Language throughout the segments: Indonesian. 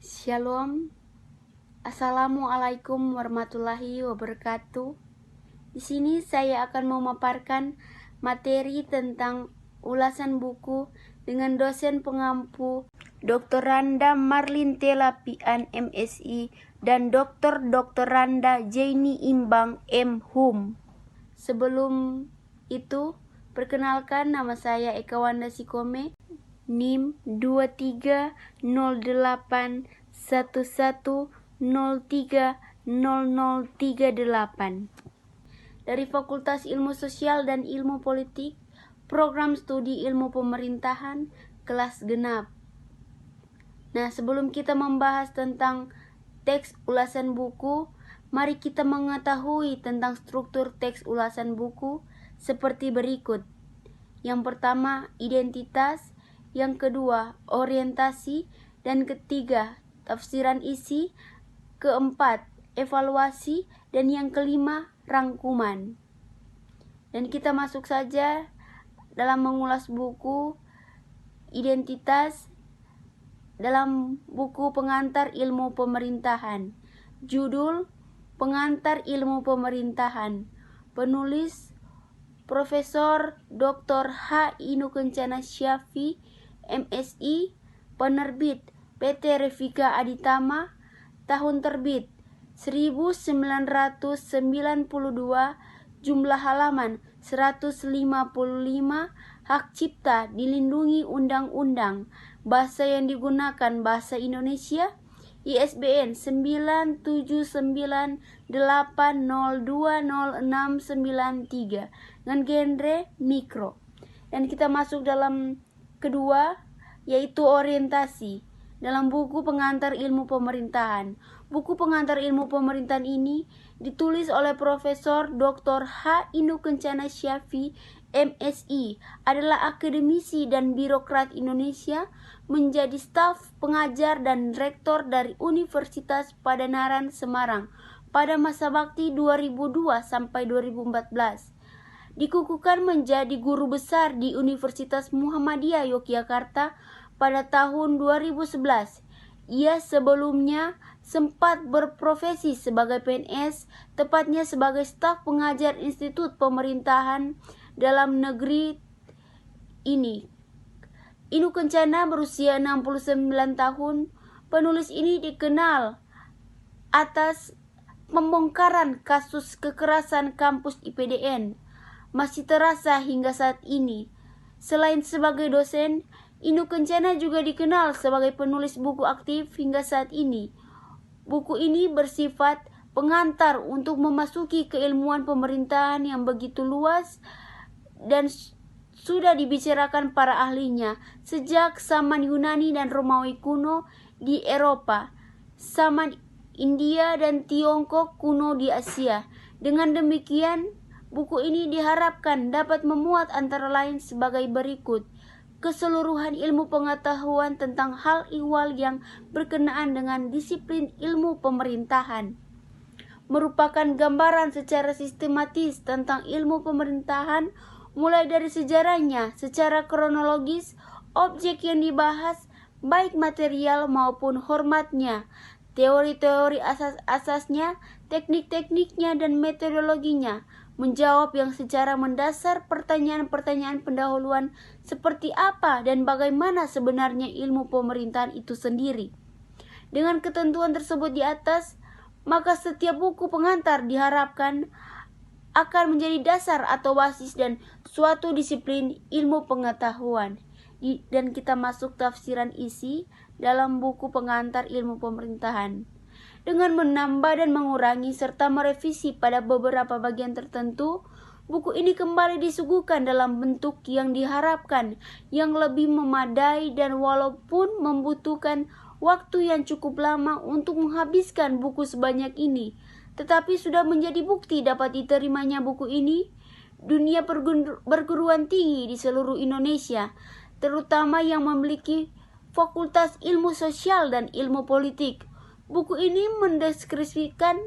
Shalom, Assalamualaikum warahmatullahi wabarakatuh. Di sini saya akan memaparkan materi tentang ulasan buku dengan dosen pengampu Dr. Randa Marlin Telapian MSI dan Dr. Randa Jaini Imbang M. Hum. Sebelum itu, perkenalkan nama saya Eka Wanda Sikome, NIM 230811030038 dari Fakultas Ilmu Sosial dan Ilmu Politik, Program Studi Ilmu Pemerintahan, kelas genap. Nah, sebelum kita membahas tentang teks ulasan buku, mari kita mengetahui tentang struktur teks ulasan buku seperti berikut. Yang pertama, identitas. Yang kedua, orientasi. Dan ketiga, tafsiran isi. Keempat, evaluasi. Dan yang kelima, rangkuman. Dan kita masuk saja dalam mengulas buku identitas dalam buku Pengantar Ilmu Pemerintahan. Judul Pengantar Ilmu Pemerintahan. Penulis Profesor Dr. H. Inu Kencana Syafi, MSI. Penerbit PT Revika Aditama. Tahun terbit 1992. Jumlah halaman 155. Hak cipta dilindungi undang-undang. Bahasa yang digunakan bahasa Indonesia. ISBN 97980200693 dengan genre mikro. Dan kita masuk dalam kedua, yaitu orientasi. Dalam buku Pengantar Ilmu Pemerintahan. Buku Pengantar Ilmu Pemerintahan ini ditulis oleh Profesor Dr. H. Inu Kencana Syafi, MSI, adalah akademisi dan birokrat Indonesia, menjadi staf pengajar dan rektor dari Universitas Padanaran Semarang pada masa bakti 2002 sampai 2014. Dikukuhkan menjadi guru besar di Universitas Muhammadiyah Yogyakarta pada tahun 2011. Ia sebelumnya sempat berprofesi sebagai PNS, tepatnya sebagai staf pengajar Institut Pemerintahan dalam negeri ini. Inu Kencana berusia 69 tahun. Penulis ini dikenal atas pembongkaran kasus kekerasan kampus IPDN. Masih terasa hingga saat ini. Selain sebagai dosen, Inu Kencana juga dikenal sebagai penulis buku aktif hingga saat ini. Buku ini bersifat pengantar untuk memasuki keilmuan pemerintahan yang begitu luas dan sudah dibicarakan para ahlinya sejak zaman Yunani dan Romawi kuno di Eropa, zaman India dan Tiongkok kuno di Asia. Dengan demikian, buku ini diharapkan dapat memuat antara lain sebagai berikut: keseluruhan ilmu pengetahuan tentang hal ihwal yang berkenaan dengan disiplin ilmu pemerintahan, merupakan gambaran secara sistematis tentang ilmu pemerintahan, mulai dari sejarahnya secara kronologis, objek yang dibahas, baik material maupun hormatnya, teori-teori asas-asasnya, teknik-tekniknya, dan metodologinya, menjawab yang secara mendasar pertanyaan-pertanyaan pendahuluan seperti apa dan bagaimana sebenarnya ilmu pemerintahan itu sendiri. Dengan ketentuan tersebut di atas, maka setiap buku pengantar diharapkan akan menjadi dasar atau basis dan suatu disiplin ilmu pengetahuan. Dan kita masuk tafsiran isi dalam buku Pengantar Ilmu Pemerintahan. Dengan menambah dan mengurangi serta merevisi pada beberapa bagian tertentu, buku ini kembali disuguhkan dalam bentuk yang diharapkan yang lebih memadai, dan walaupun membutuhkan waktu yang cukup lama untuk menghabiskan buku sebanyak ini, tetapi sudah menjadi bukti dapat diterimanya buku ini dunia perguruan tinggi di seluruh Indonesia, terutama yang memiliki Fakultas Ilmu Sosial dan Ilmu Politik. Buku ini mendeskripsikan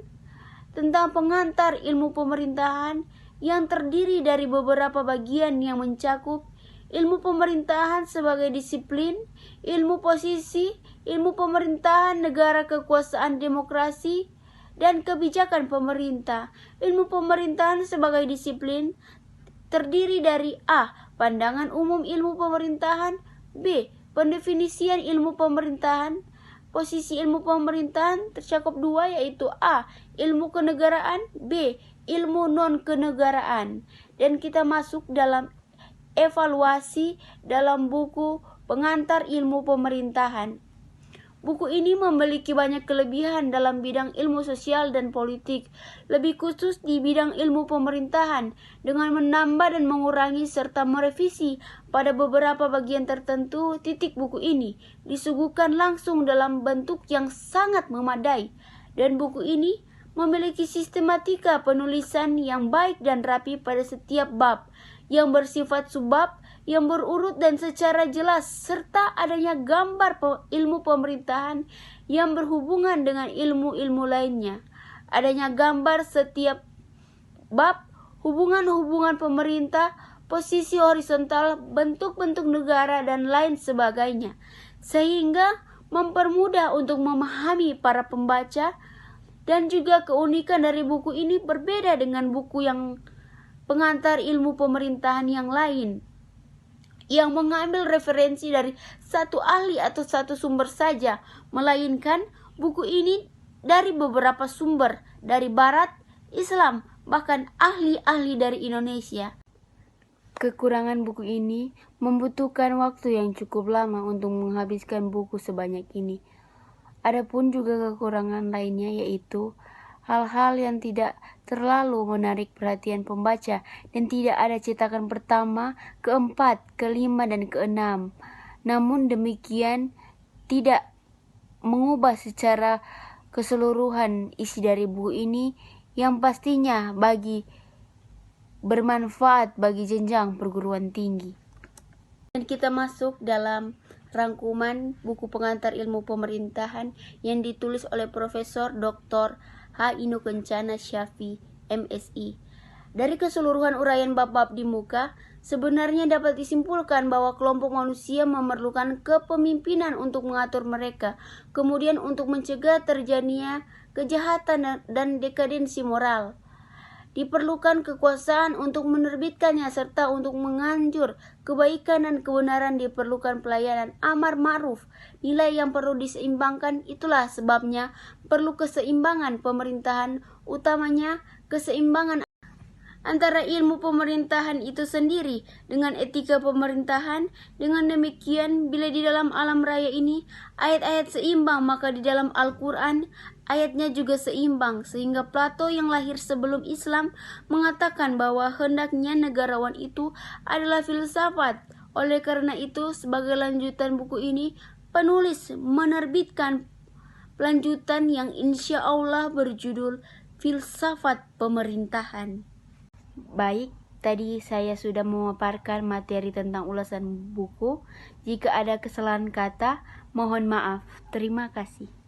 tentang pengantar ilmu pemerintahan yang terdiri dari beberapa bagian yang mencakup ilmu pemerintahan sebagai disiplin, ilmu posisi, ilmu pemerintahan negara, kekuasaan demokrasi, dan kebijakan pemerintah. Ilmu pemerintahan sebagai disiplin terdiri dari A. Pandangan umum ilmu pemerintahan, B. Pendefinisian ilmu pemerintahan. Posisi ilmu pemerintahan tercakup dua, yaitu A. Ilmu kenegaraan, B. Ilmu non-kenegaraan. Dan kita masuk dalam evaluasi dalam buku Pengantar Ilmu Pemerintahan. Buku ini memiliki banyak kelebihan dalam bidang ilmu sosial dan politik, lebih khusus di bidang ilmu pemerintahan, dengan menambah dan mengurangi serta merevisi pada beberapa bagian tertentu. Buku ini disuguhkan langsung dalam bentuk yang sangat memadai, dan buku ini memiliki sistematika penulisan yang baik dan rapi pada setiap bab, yang bersifat subbab, yang berurut dan secara jelas, serta adanya gambar ilmu pemerintahan yang berhubungan dengan ilmu-ilmu lainnya. Adanya gambar setiap bab, hubungan-hubungan pemerintah, posisi horizontal, bentuk-bentuk negara, dan lain sebagainya, sehingga mempermudah untuk memahami para pembaca. Dan juga keunikan dari buku ini berbeda dengan buku yang pengantar ilmu pemerintahan yang lain, yang mengambil referensi dari satu ahli atau satu sumber saja, melainkan buku ini dari beberapa sumber, dari Barat, Islam, bahkan ahli-ahli dari Indonesia. Kekurangan buku ini membutuhkan waktu yang cukup lama untuk menghabiskan buku sebanyak ini. Adapun juga kekurangan lainnya, yaitu hal-hal yang tidak terlalu menarik perhatian pembaca dan tidak ada cetakan pertama, keempat, kelima, dan keenam. Namun demikian tidak mengubah secara keseluruhan isi dari buku ini, yang pastinya bermanfaat bagi jenjang perguruan tinggi. Dan kita masuk dalam rangkuman buku pengantar ilmu pemerintahan yang ditulis oleh Profesor Dr. H. Inu Kencana Syafi, MSI. Dari keseluruhan uraian bab-bab di muka, sebenarnya dapat disimpulkan bahwa kelompok manusia memerlukan kepemimpinan untuk mengatur mereka, kemudian untuk mencegah terjadinya kejahatan dan dekadensi moral. Diperlukan kekuasaan untuk menerbitkannya, serta untuk menganjur kebaikan dan kebenaran diperlukan pelayanan amar ma'ruf, nilai yang perlu diseimbangkan. Itulah sebabnya perlu keseimbangan pemerintahan, utamanya keseimbangan antara ilmu pemerintahan itu sendiri dengan etika pemerintahan. Dengan demikian, bila di dalam alam raya ini ayat-ayat seimbang, maka di dalam Al-Quran ayatnya juga seimbang, sehingga Plato yang lahir sebelum Islam mengatakan bahwa hendaknya negarawan itu adalah filsafat. Oleh karena itu, sebagai lanjutan buku ini, penulis menerbitkan lanjutan yang insya Allah berjudul Filsafat Pemerintahan. Baik, tadi saya sudah memaparkan materi tentang ulasan buku. Jika ada kesalahan kata, mohon maaf. Terima kasih.